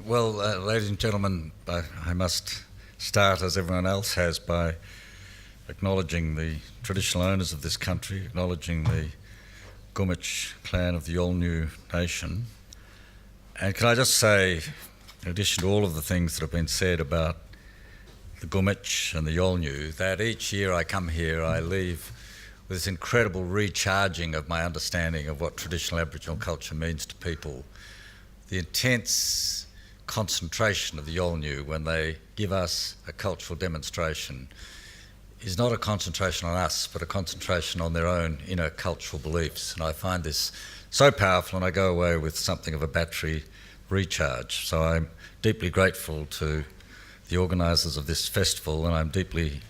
Ladies and gentlemen, I must start, as everyone else has, by acknowledging the traditional owners of this country, acknowledging the Gummidge clan of the Yolngu Nation. And can I just say, in addition to all of the things that have been said about the Gummidge and the Yolngu, that each year I come here, I leave with this incredible recharging of my understanding of what traditional Aboriginal culture means to people. The intense concentration of the Yolngu when they give us a cultural demonstration is not a concentration on us, but a concentration on their own inner cultural beliefs. And I find this so powerful, and I go away with something of a battery recharge. So I'm deeply grateful to the organisers of this festival, and I'm deeply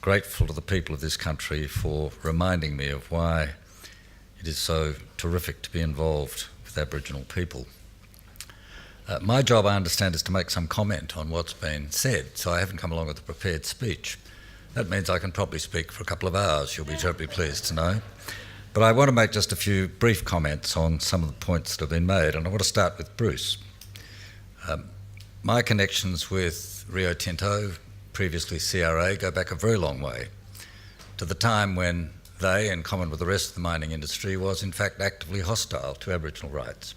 grateful to the people of this country for reminding me of why it is so terrific to be involved with Aboriginal people. My job, I understand, is to make some comment on what's been said, so I haven't come along with a prepared speech. That means I can probably speak for a couple of hours, you'll be terribly pleased to know. But I want to make just a few brief comments on some of the points that have been made, and I want to start with Bruce. My connections with Rio Tinto, previously CRA, go back a very long way, to the time when they, in common with the rest of the mining industry, was in fact actively hostile to Aboriginal rights.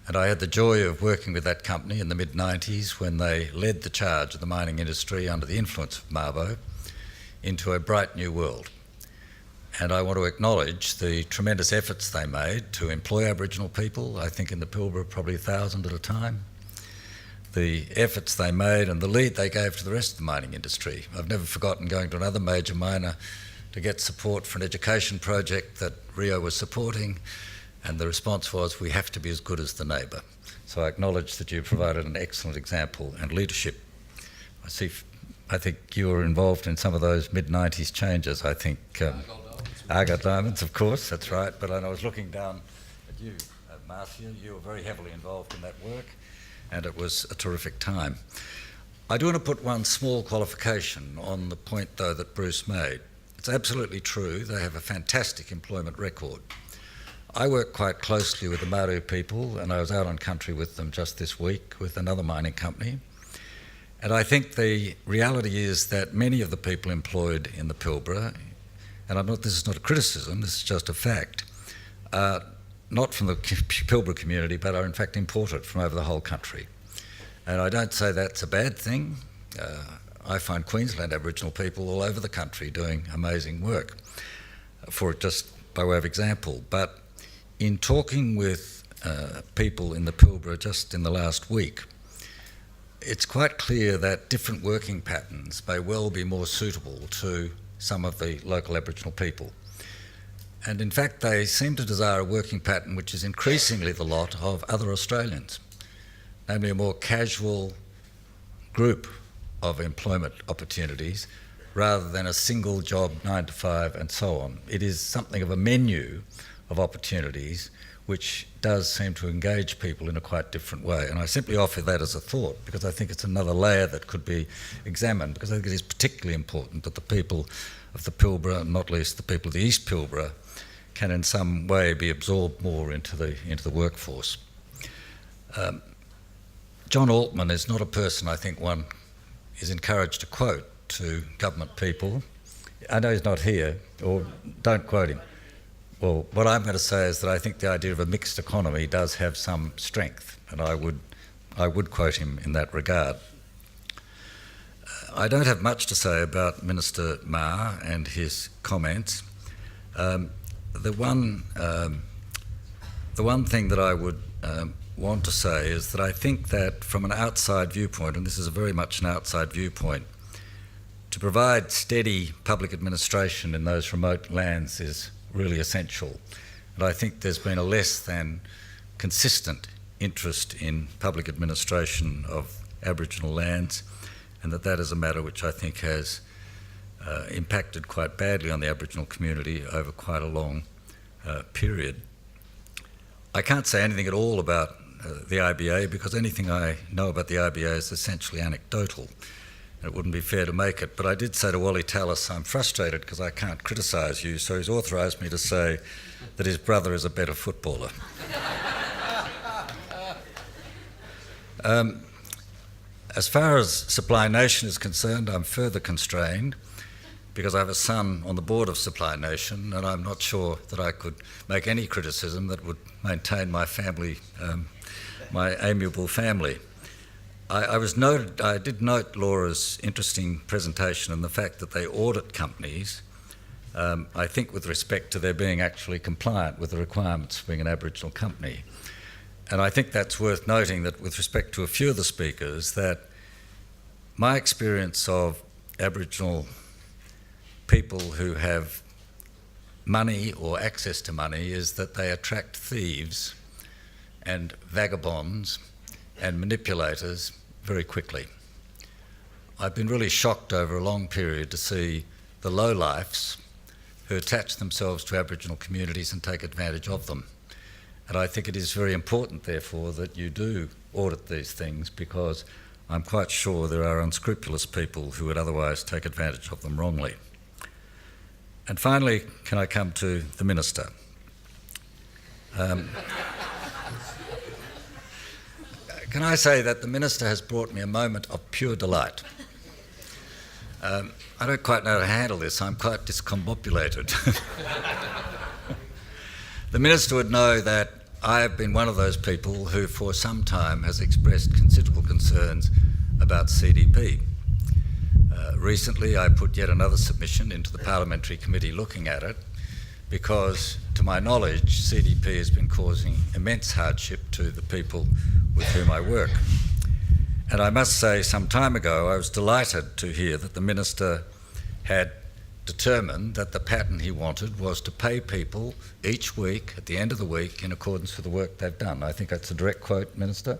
And I had the joy of working with that company in the mid-90s when they led the charge of the mining industry under the influence of Mabo into a bright new world. And I want to acknowledge the tremendous efforts they made to employ Aboriginal people, I think in the Pilbara probably 1,000 at a time, the efforts they made and the lead they gave to the rest of the mining industry. I've never forgotten going to another major miner to get support for an education project that Rio was supporting, and the response was, we have to be as good as the neighbour. So I acknowledge that you provided an excellent example and leadership. I think you were involved in some of those mid-90s changes, I think. Argyle Diamonds, of course, that's right. But I was looking down at you, Marcia. You were very heavily involved in that work, and it was a terrific time. I do want to put one small qualification on the point, though, that Bruce made. It's absolutely true. They have a fantastic employment record. I work quite closely with the Maru people, and I was out on country with them just this week with another mining company. And I think the reality is that many of the people employed in the Pilbara, and this is not a criticism, this is just a fact, are not from the Pilbara community, but are in fact imported from over the whole country. And I don't say that's a bad thing. I find Queensland Aboriginal people all over the country doing amazing work, for just by way of example. But in talking with people in the Pilbara just in the last week, it's quite clear that different working patterns may well be more suitable to some of the local Aboriginal people. And in fact, they seem to desire a working pattern which is increasingly the lot of other Australians, namely a more casual group of employment opportunities rather than a single job, 9 to 5 and so on. It is something of a menu of opportunities which does seem to engage people in a quite different way. And I simply offer that as a thought because I think it's another layer that could be examined, because I think it is particularly important that the people of the Pilbara, and not least the people of the East Pilbara, can in some way be absorbed more into the workforce. John Altman is not a person I think one is encouraged to quote to government people. I know he's not here, or don't quote him. Well, what I'm going to say is that I think the idea of a mixed economy does have some strength, and I would quote him in that regard. I don't have much to say about Minister Ma and his comments. The one thing that I would want to say is that I think that from an outside viewpoint, and this is very much an outside viewpoint, to provide steady public administration in those remote lands is really essential. And I think there's been a less than consistent interest in public administration of Aboriginal lands, and that is a matter which I think has impacted quite badly on the Aboriginal community over quite a long period. I can't say anything at all about the IBA because anything I know about the IBA is essentially anecdotal. It wouldn't be fair to make it, but I did say to Wally Tallis, I'm frustrated because I can't criticise you, so he's authorised me to say that his brother is a better footballer. As far as Supply Nation is concerned, I'm further constrained because I have a son on the board of Supply Nation, and I'm not sure that I could make any criticism that would maintain my family, my amiable family. I did note Laura's interesting presentation and the fact that they audit companies, I think with respect to their being actually compliant with the requirements of being an Aboriginal company. And I think that's worth noting that with respect to a few of the speakers, that my experience of Aboriginal people who have money or access to money is that they attract thieves and vagabonds and manipulators very quickly. I've been really shocked over a long period to see the lowlifes who attach themselves to Aboriginal communities and take advantage of them. And I think it is very important, therefore, that you do audit these things, because I'm quite sure there are unscrupulous people who would otherwise take advantage of them wrongly. And finally, can I come to the Minister? Can I say that the Minister has brought me a moment of pure delight. I don't quite know how to handle this. I'm quite discombobulated. The Minister would know that I have been one of those people who for some time has expressed considerable concerns about CDP. Recently I put yet another submission into the Parliamentary Committee looking at it, because to my knowledge CDP has been causing immense hardship to the people with whom I work. And I must say, some time ago I was delighted to hear that the Minister had determined that the pattern he wanted was to pay people each week at the end of the week in accordance with the work they've done. I think that's a direct quote, Minister,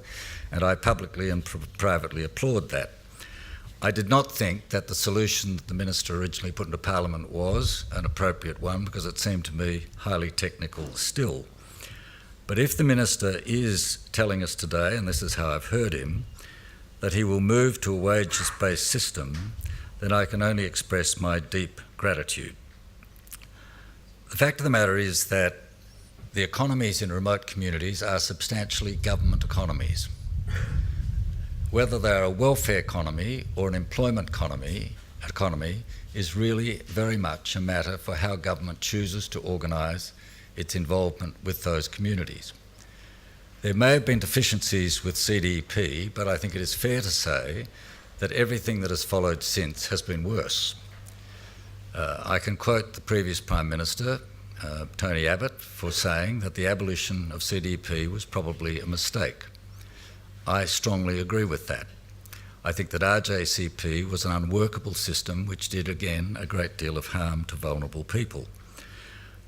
and I publicly and privately applaud that. I did not think that the solution that the Minister originally put into Parliament was an appropriate one, because it seemed to me highly technical still. But if the Minister is telling us today, and this is how I've heard him, that he will move to a wages-based system, then I can only express my deep gratitude. The fact of the matter is that the economies in remote communities are substantially government economies. Whether they are a welfare economy or an employment economy is really very much a matter for how government chooses to organise its involvement with those communities. There may have been deficiencies with CDP, but I think it is fair to say that everything that has followed since has been worse. I can quote the previous Prime Minister, Tony Abbott, for saying that the abolition of CDP was probably a mistake. I strongly agree with that. I think that RJCP was an unworkable system which did, again, a great deal of harm to vulnerable people.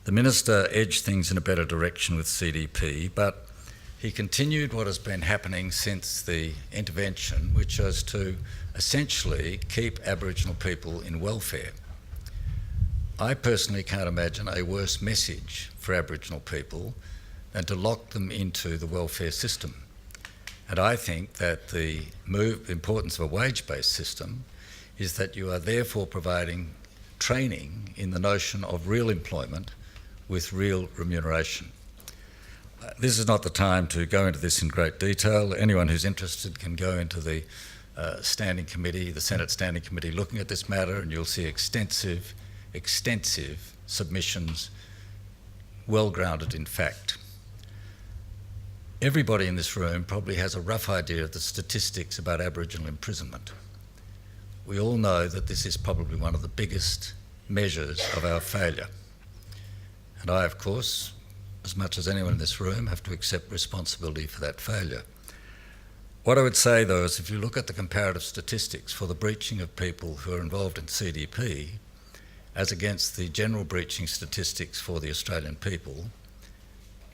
The Minister edged things in a better direction with CDP, but he continued what has been happening since the intervention, which was to essentially keep Aboriginal people in welfare. I personally can't imagine a worse message for Aboriginal people than to lock them into the welfare system. And I think that the importance of a wage-based system is that you are therefore providing training in the notion of real employment with real remuneration. This is not the time to go into this in great detail. Anyone who's interested can go into the standing committee, the Senate Standing Committee, looking at this matter, and you'll see extensive submissions, well grounded in fact. Everybody in this room probably has a rough idea of the statistics about Aboriginal imprisonment. We all know that this is probably one of the biggest measures of our failure. And I, of course, as much as anyone in this room, have to accept responsibility for that failure. What I would say, though, is if you look at the comparative statistics for the breaching of people who are involved in CDP, as against the general breaching statistics for the Australian people,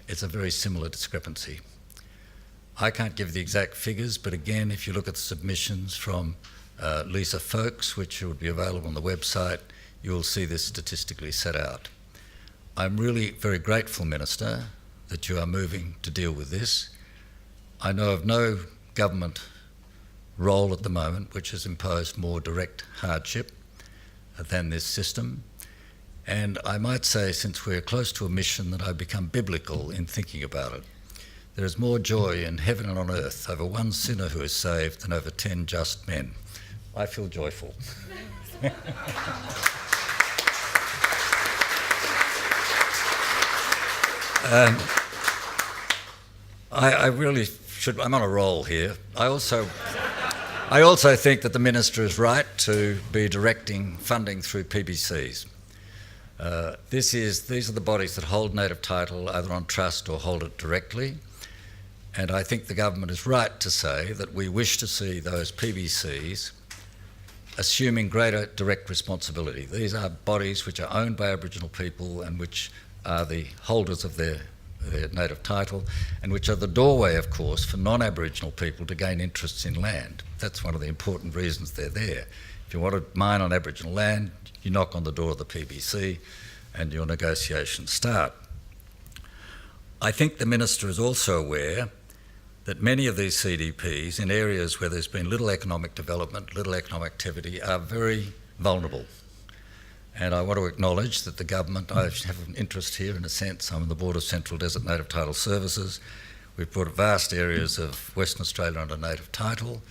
it's a very similar discrepancy. I can't give the exact figures, but again, if you look at the submissions from Lisa Folks, which will be available on the website, you will see this statistically set out. I'm really very grateful, Minister, that you are moving to deal with this. I know of no government role at the moment which has imposed more direct hardship than this system. And I might say, since we're close to a mission, that I've become biblical in thinking about it. there is more joy in heaven and on earth over one sinner who is saved than over 10 just men. I feel joyful. I really should. I'm on a roll here. I also think that the Minister is right to be directing funding through PBCs. These are the bodies that hold native title either on trust or hold it directly. And I think the government is right to say that we wish to see those PBCs assuming greater direct responsibility. These are bodies which are owned by Aboriginal people and which are the holders of their native title, and which are the doorway, of course, for non-Aboriginal people to gain interests in land. That's one of the important reasons they're there. If you want to mine on Aboriginal land, you knock on the door of the PBC and your negotiations start. I think the Minister is also aware that many of these CDPs in areas where there's been little economic development, little economic activity, are very vulnerable. And I want to acknowledge that the government, I have an interest here in a sense. I'm on the Board of Central Desert Native Title Services. We've brought vast areas of Western Australia under native title.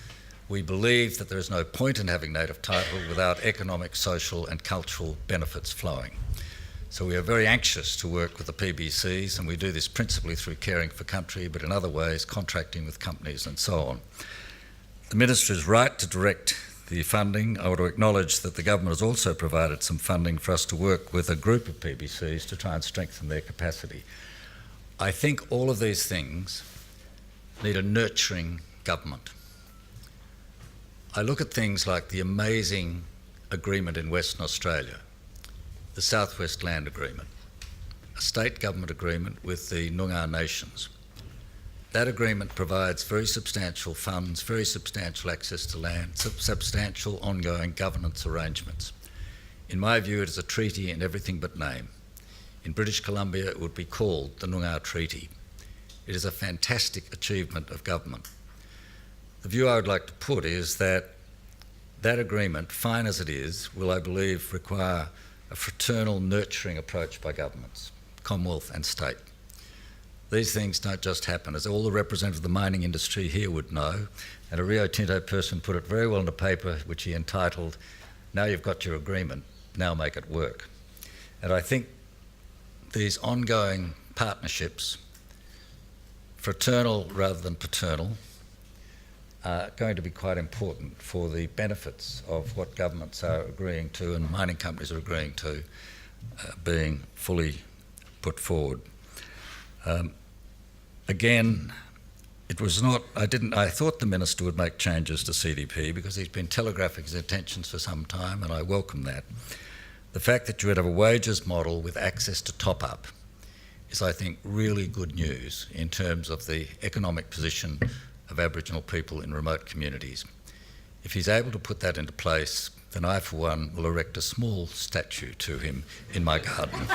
We believe that there is no point in having native title without economic, social and cultural benefits flowing. So we are very anxious to work with the PBCs, and we do this principally through caring for country, but in other ways contracting with companies and so on. The Minister is right to direct the funding. I want to acknowledge that the government has also provided some funding for us to work with a group of PBCs to try and strengthen their capacity. I think all of these things need a nurturing government. I look at things like the amazing agreement in Western Australia, the South West Land Agreement, a state government agreement with the Noongar nations. That agreement provides very substantial funds, very substantial access to land, substantial ongoing governance arrangements. In my view, it is a treaty in everything but name. In British Columbia, it would be called the Noongar Treaty. It is a fantastic achievement of government. The view I would like to put is that that agreement, fine as it is, will, I believe, require a fraternal, nurturing approach by governments, Commonwealth and state. These things don't just happen. As all the representatives of the mining industry here would know, and a Rio Tinto person put it very well in a paper which he entitled, "Now you've got your agreement, now make it work." And I think these ongoing partnerships, fraternal rather than paternal, are going to be quite important for the benefits of what governments are agreeing to and mining companies are agreeing to being fully put forward. Again, it was not, I thought the Minister would make changes to CDP because he's been telegraphing his intentions for some time, and I welcome that. The fact that you would have a wages model with access to top-up is, I think, really good news in terms of the economic position of Aboriginal people in remote communities. If he's able to put that into place, then I, for one, will erect a small statue to him in my garden.